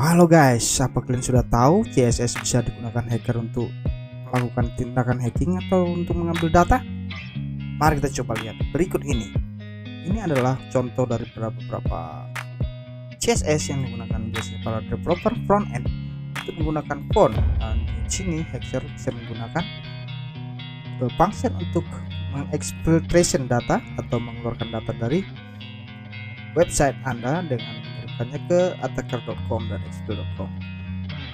Halo guys, apa kalian sudah tahu CSS bisa digunakan hacker untuk melakukan tindakan hacking atau untuk mengambil data? Mari kita coba lihat berikut ini. Ini adalah contoh dari beberapa CSS yang digunakan biasanya para developer front end untuk menggunakan font, dan di sini hacker bisa menggunakan function untuk mengexfiltration data atau mengeluarkan data dari website Anda dengan mengirimkannya ke attacker.com dan exploit.com.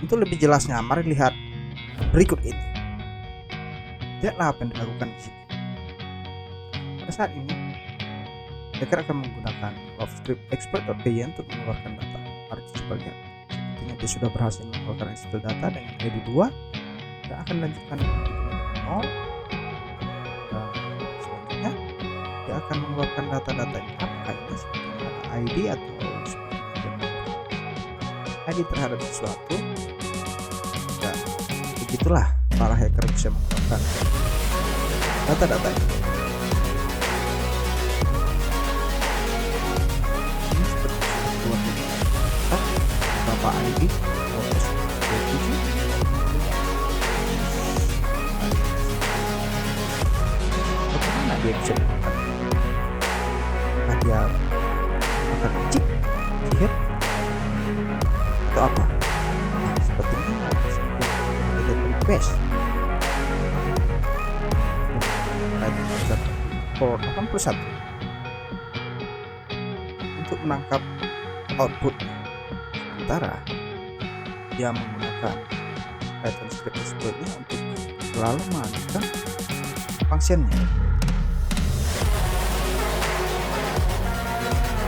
Untuk lebih jelasnya, mari lihat berikut ini. Lihatlah apa yang dilakukan di sini. Pada saat ini, hacker akan menggunakan script exploit.py untuk mengeluarkan data. Mari kita coba lihat. Sepertinya dia sudah berhasil mengeluarkan exploit data dengan ID 2 dan akan lanjutkan dengan 0. Dan selanjutnya dia akan mengeluarkan data-data ini. Apakah ini seperti ada ID atau ID terhadap sesuatu? Dan begitulah para hacker bisa mengeluarkan data-data ini. Ini seperti sebuah beberapa ID Lotus 27. Bagaimana dia bisa melakukan? Apakah dia akan cheat, sihir, atau apa? Nah, sepertinya ada request for 81 untuk menangkap output, sementara dia menggunakan Python script exploitnya untuk selalu menghadirkan functionnya.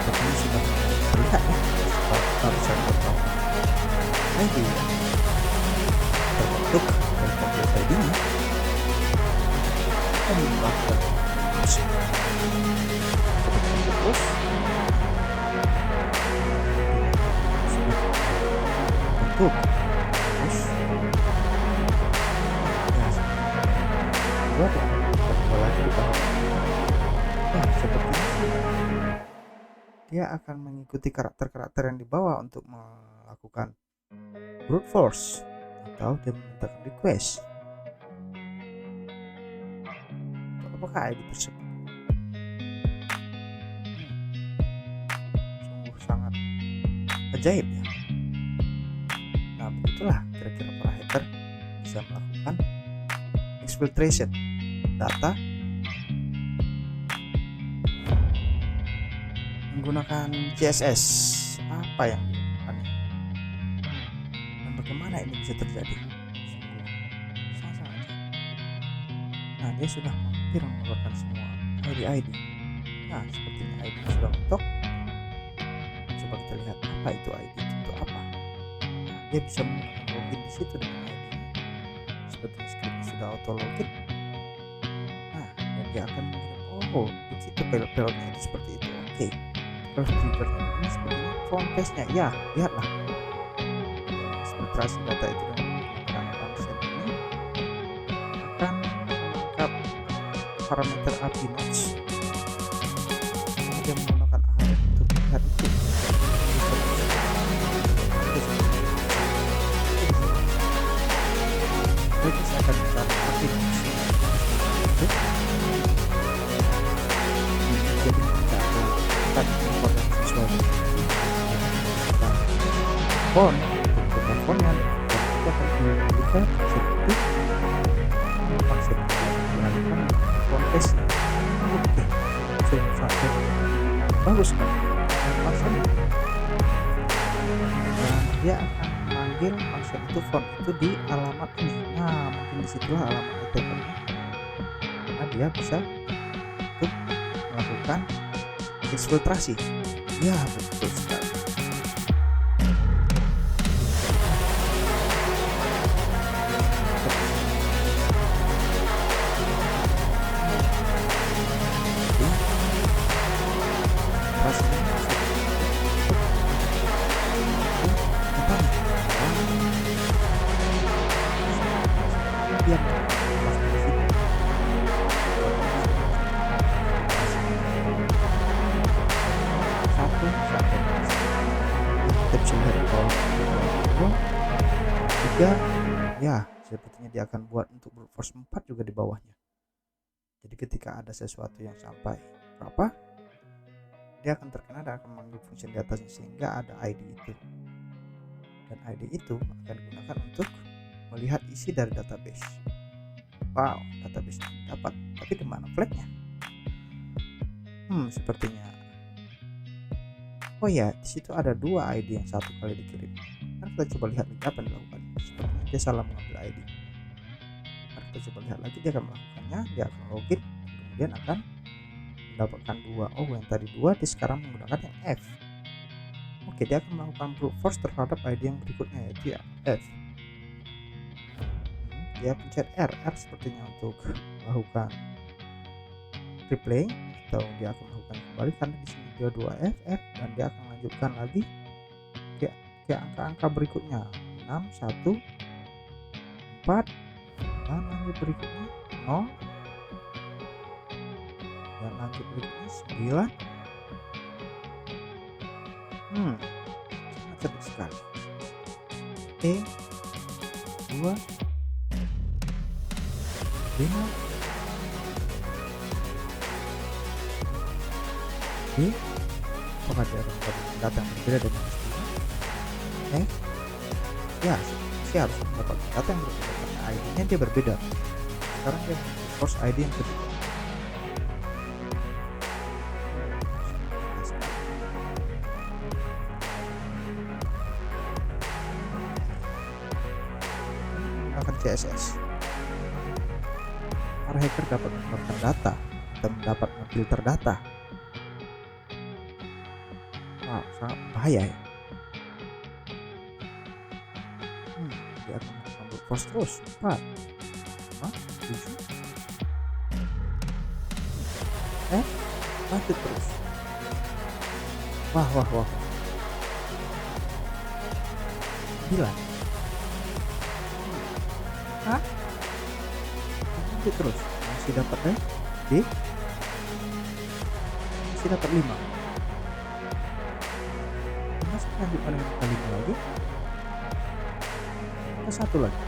Sepertinya sudah terlihat ya, barusan bertahu ID terbentuk dari komplek ID-nya dan melakukan terus bentuk terus dia akan mengikuti karakter-karakter yang dibawa untuk melakukan brute force atau dia memintakan request. Apakah ID tersebut sungguh sangat ajaib ya. Nah, begitulah kira-kira para hacker bisa melakukan exfiltration data menggunakan CSS. Apa yang dilakukannya dan bagaimana ini bisa terjadi? Sungguh sangat ajaib. Nah, dia sudah hampir mengeluarkan semua ID. Nah, sepertinya ID sudah mentok. Coba kita lihat apa itu ID itu apa. Nah, dia bisa menggunakan login di situ dengan ID. Sepertinya scriptnya sudah auto login. Nah, dan dia akan mengirim, oh begitu payload-payloadnya itu seperti itu. Oke, terus triggernya ini sepertinya front page-nya. Ya, lihatlah filtrasi data itu dengan menggunakan function ini akan menangkap parameter API nodes. Dia menggunakan array untuk melihat itu. Jadi saya akan mencari API nodes. Jadi kita akan menggunakan sesuatu font untuk fontnya, dan kita akan memberikan seperti maksud menggunakan font base. Oke, sangat bagus kan function, dan dia akan memanggil function itu font itu di alamat ini. Nah, mungkin disitulah alamat attacker-nya, karena dia bisa untuk melakukan eksfiltrasi. Ya, betul sekali. ya sepertinya dia akan buat untuk brute force 4 juga di bawahnya. Jadi ketika ada sesuatu yang sampai berapa, dia akan terkena dan akan memanggil fungsi di atasnya sehingga ada ID itu. Dan ID itu akan digunakan untuk melihat isi dari database. Wow, database dapat, tapi di mana flagnya? Sepertinya. Oh ya, di situ ada 2 ID yang satu kali dikirim. Mari kita coba lihat lagi apa yang dilakukan. Sepertinya dia salah mengambil ID. Mari kita coba lihat lagi, dia akan melakukannya, dia akan login, kemudian akan mendapatkan 2. Oh, yang tadi 2 dia sekarang menggunakan yang F. Oke, dia akan melakukan brute force terhadap ID yang berikutnya, yaitu F. Dia pencet R sepertinya untuk melakukan replay, atau dia akan melakukan kembali karena di sini dia 2 F dan dia akan lanjutkan lagi ke angka-angka berikutnya 6, 1, 4 dan lanjut berikutnya 0 dan lanjut berikutnya 9. Sangat cerdik sekali. 2, 5, apakah dia akan mendapatkan data yang berbeda dengan ya, sih harus mendapatkan data yang berbeda karena ID-nya dia berbeda. Sekarang dia force ID yang berbeda. Menggunakan CSS, para hacker dapat mendapatkan data dan dapat memfilter data. Wow, sangat bahaya ya. Dia akan melakukan brute force terus 4, 5, 7 lanjut terus. Wah 9 lanjut terus, masih dapat masih dapat 5. Masih lanjutkan dengan kali lagi, ke 1 lagi.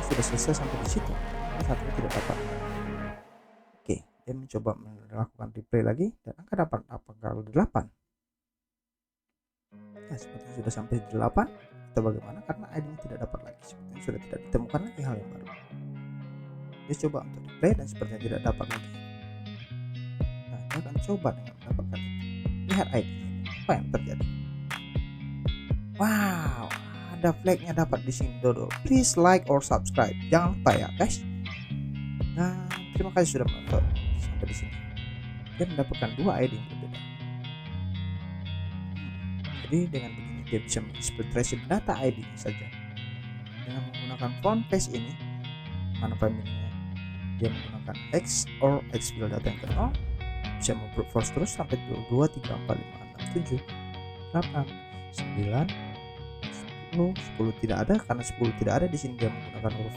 Sudah selesai sampai di situ. Satunya tidak dapat. Oke, dia mencoba melakukan replay lagi dan angka dapat kali 8. Ya, sepertinya sudah sampai di 8 atau bagaimana, karena ID-nya tidak dapat lagi. Sepertinya sudah tidak ditemukan lagi hal yang baru. Dia coba untuk replay dan sepertinya tidak dapat lagi. Nah, dia akan coba dengan mendapatkan itu. Lihat ID, apa yang terjadi? Wow, ada flagnya dapat di sini, Dodo. Please like or subscribe. Jangan lupa ya, guys. Nah, terima kasih sudah menonton sampai di sini. Dia mendapatkan 2 ID yang berbeda. Jadi dengan begini dia bisa menginfiltrasi data ID saja. Dengan menggunakan font face ini, mana family-nya, dia menggunakan X or X bila data yang ke 0, bisa membrute force terus sampai 2, 3, 4, 5, 6, 7, 8, 9, 10 tidak ada, karena 10 tidak ada di sini. Dia menggunakan huruf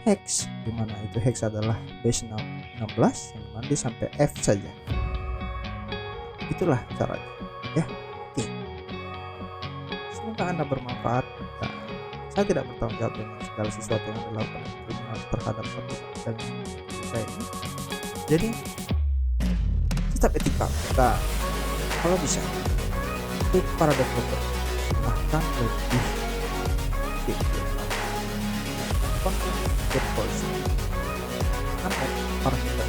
hex, dimana itu hex adalah base 16 yang mana dia sampai F saja. Itulah caranya ya. Oke, semoga Anda bermanfaat. Nah, saya tidak bertanggung jawab dengan segala sesuatu yang dilakukan terhadap satu dan saya ini. Jadi tetap etika kita, kalau bisa untuk para developer silahkan lebih konten polisi karena para kita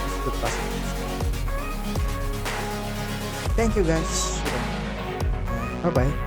itu pasti. Thank you guys, bye bye.